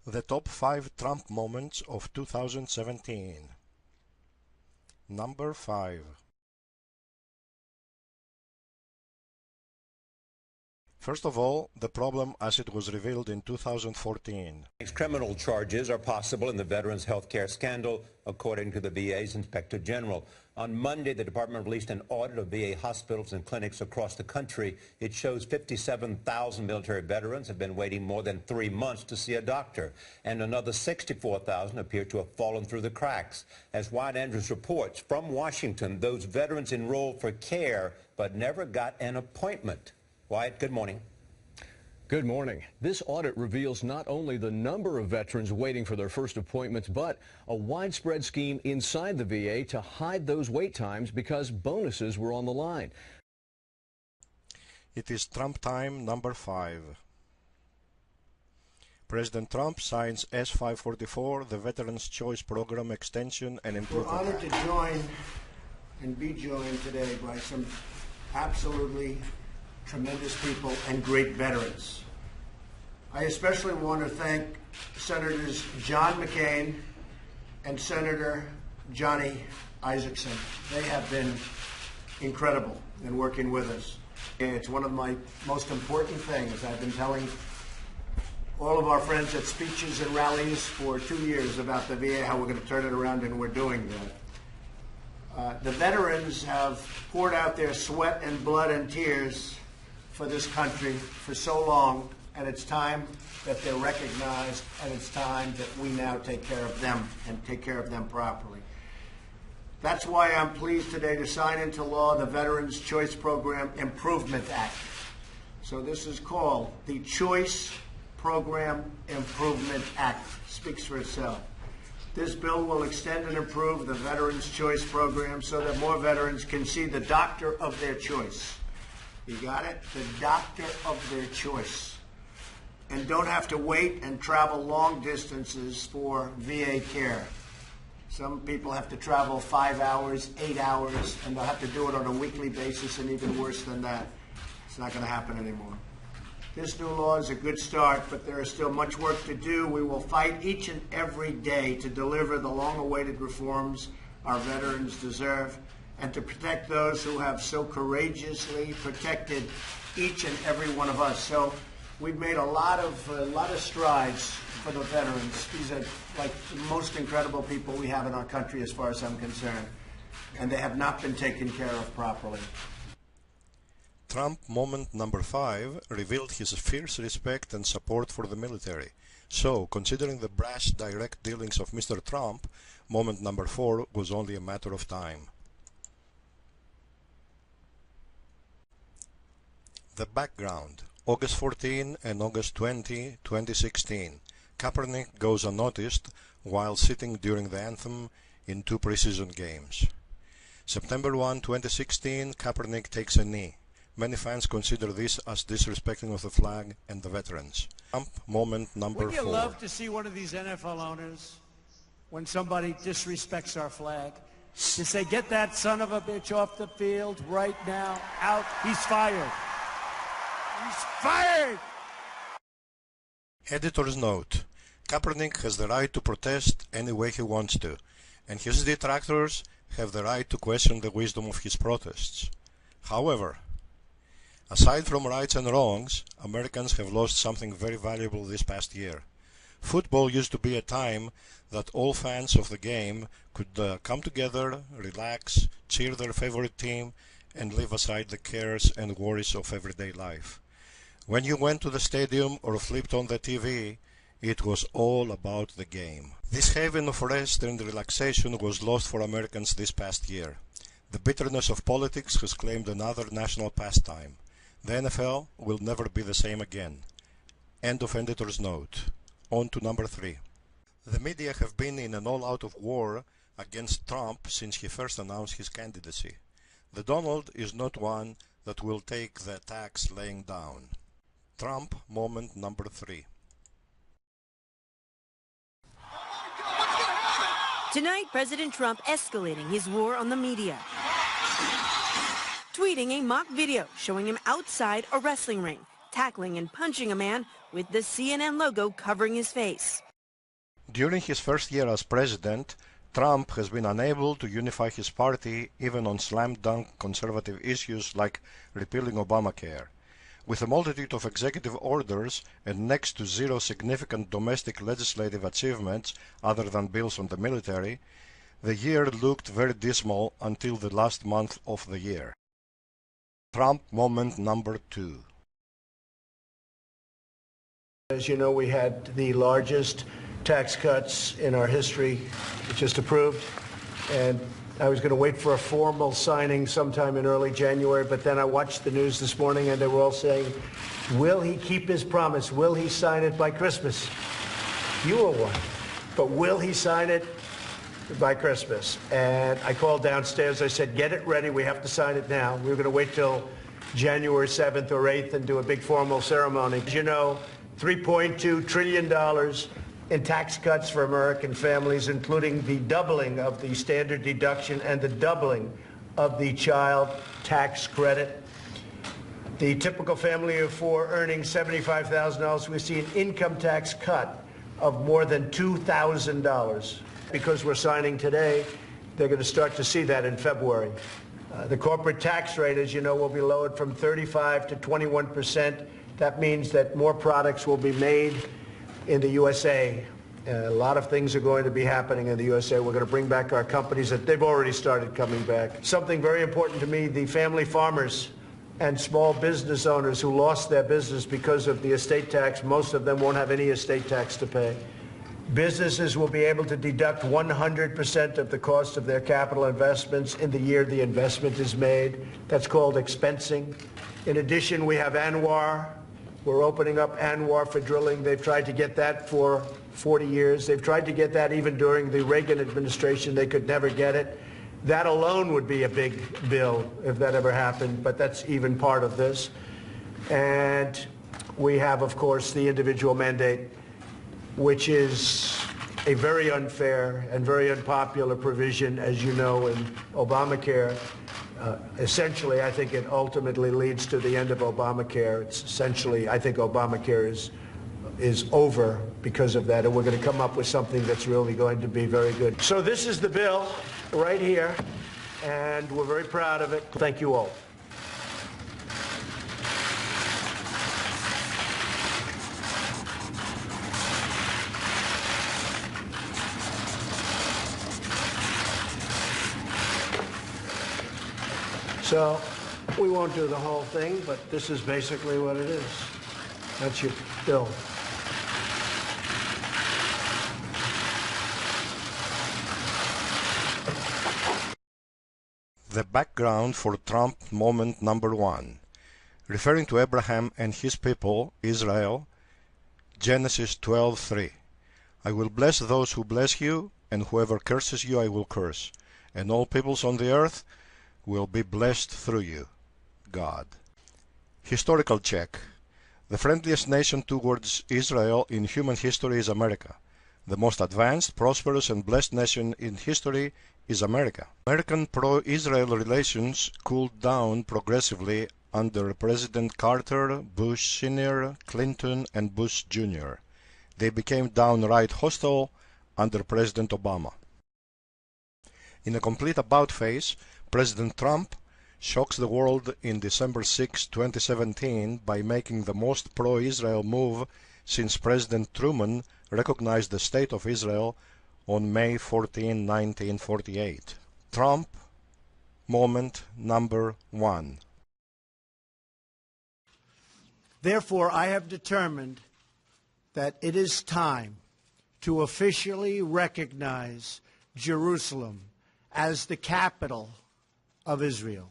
The top 5 Trump moments of 2017. Number 5. First of all, the problem as it was revealed in 2014. Criminal charges are possible in the veterans' health care scandal, according to the VA's Inspector General. On Monday, the department released an audit of VA hospitals and clinics across the country. It shows 57,000 military veterans have been waiting more than 3 months to see a doctor, and another 64,000 appear to have fallen through the cracks. As Wyatt Andrews reports, from Washington, those veterans enrolled for care but never got an appointment. Wyatt, good morning. Good morning. This audit reveals not only the number of veterans waiting for their first appointments, but a widespread scheme inside the VA to hide those wait times because bonuses were on the line. It is Trump time, number 5. President Trump signs S-544, the Veterans Choice Program extension and improvement. We're honored to join and be joined today by some absolutely tremendous people and great veterans. I especially want to thank Senators John McCain and Senator Johnny Isakson. They have been incredible in working with us. It's one of my most important things. I've been telling all of our friends at speeches and rallies for 2 years about the VA, how we're going to turn it around, and we're doing that. The veterans have poured out their sweat and blood and tears for this country for so long, and it's time that they're recognized, and it's time that we now take care of them and take care of them properly. That's why I'm pleased today to sign into law the Veterans Choice Program Improvement Act. So this is called the Choice Program Improvement Act. Speaks for itself. This bill will extend and improve the Veterans Choice Program so that more veterans can see the doctor of their choice. You got it? The doctor of their choice. And don't have to wait and travel long distances for VA care. Some people have to travel 5 hours, 8 hours, and they'll have to do it on a weekly basis, and even worse than that. It's not going to happen anymore. This new law is a good start, but there is still much work to do. We will fight each and every day to deliver the long-awaited reforms our veterans deserve, and to protect those who have so courageously protected each and every one of us. So we've made a lot of strides for the veterans. These are like the most incredible people we have in our country as far as I'm concerned, and they have not been taken care of properly. Trump moment number 5 revealed his fierce respect and support for the military. So, considering the brash direct dealings of Mr. Trump, moment number 4 was only a matter of time. The background: August 14 and August 20, 2016. Kaepernick goes unnoticed while sitting during the anthem in 2 preseason games. September 1, 2016, Kaepernick takes a knee. Many fans consider this as disrespecting of the flag and the veterans. Trump moment number 4. Wouldn't you love to see one of these NFL owners, when somebody disrespects our flag, to say, get that son of a bitch off the field right now, out, he's fired. He's fired! Editor's note: Kaepernick has the right to protest any way he wants to, and his detractors have the right to question the wisdom of his protests. However, aside from rights and wrongs, Americans have lost something very valuable this past year. Football used to be a time that all fans of the game could come together, relax, cheer their favorite team, and leave aside the cares and worries of everyday life. When you went to the stadium or flipped on the TV, it was all about the game. This haven of rest and relaxation was lost for Americans this past year. The bitterness of politics has claimed another national pastime. The NFL will never be the same again. End of editor's note. On to number 3. The media have been in an all-out of war against Trump since he first announced his candidacy. The Donald is not one that will take the attacks laying down. Trump moment number 3. Tonight, President Trump escalating his war on the media, tweeting a mock video showing him outside a wrestling ring, tackling and punching a man with the CNN logo covering his face. During his first year as president, Trump has been unable to unify his party even on slam-dunk conservative issues like repealing Obamacare. With a multitude of executive orders and next to zero significant domestic legislative achievements other than bills on the military, the year looked very dismal until the last month of the year. Trump moment number 2. As you know, we had the largest tax cuts in our history just approved, and I was going to wait for a formal signing sometime in early January, but then I watched the news this morning and they were all saying, will he keep his promise? Will he sign it by Christmas? You were one. But will he sign it by Christmas? And I called downstairs. I said, get it ready. We have to sign it now. We were going to wait till January 7th or 8th and do a big formal ceremony. As you know, $3.2 trillion in tax cuts for American families, including the doubling of the standard deduction and the doubling of the child tax credit. The typical family of four earning $75,000, we see an income tax cut of more than $2,000. Because we're signing today, they're going to start to see that in February. The corporate tax rate, as you know, will be lowered from 35% to 21%. That means that more products will be made in the USA. A lot of things are going to be happening in the USA. We're going to bring back our companies that they've already started coming back. Something very important to me, the family farmers and small business owners who lost their business because of the estate tax, most of them won't have any estate tax to pay. Businesses will be able to deduct 100% of the cost of their capital investments in the year the investment is made. That's called expensing. In addition, we have ANWR. We're opening up ANWR for drilling. They've tried to get that for 40 years. They've tried to get that even during the Reagan administration. They could never get it. That alone would be a big bill if that ever happened, but that's even part of this. And we have, of course, the individual mandate, which is a very unfair and very unpopular provision, as you know, in Obamacare. Essentially, I think it ultimately leads to the end of Obamacare. It's essentially, I think Obamacare is over because of that, and we're going to come up with something that's really going to be very good. So this is the bill right here, and we're very proud of it. Thank you all. So we won't do the whole thing, but this is basically what it is. That's your bill. The background for Trump moment number 1. Referring to Abraham and his people, Israel, Genesis 12:3. I will bless those who bless you, and whoever curses you I will curse, and all peoples on the earth will be blessed through you. God. Historical check. The friendliest nation towards Israel in human history is America. The most advanced, prosperous, and blessed nation in history is America. American pro-Israel relations cooled down progressively under President Carter, Bush Sr., Clinton, and Bush Jr. They became downright hostile under President Obama. In a complete about-face, President Trump shocks the world in December 6, 2017 by making the most pro-Israel move since President Truman recognized the State of Israel on May 14, 1948. Trump moment number 1. Therefore, I have determined that it is time to officially recognize Jerusalem as the capital of Israel.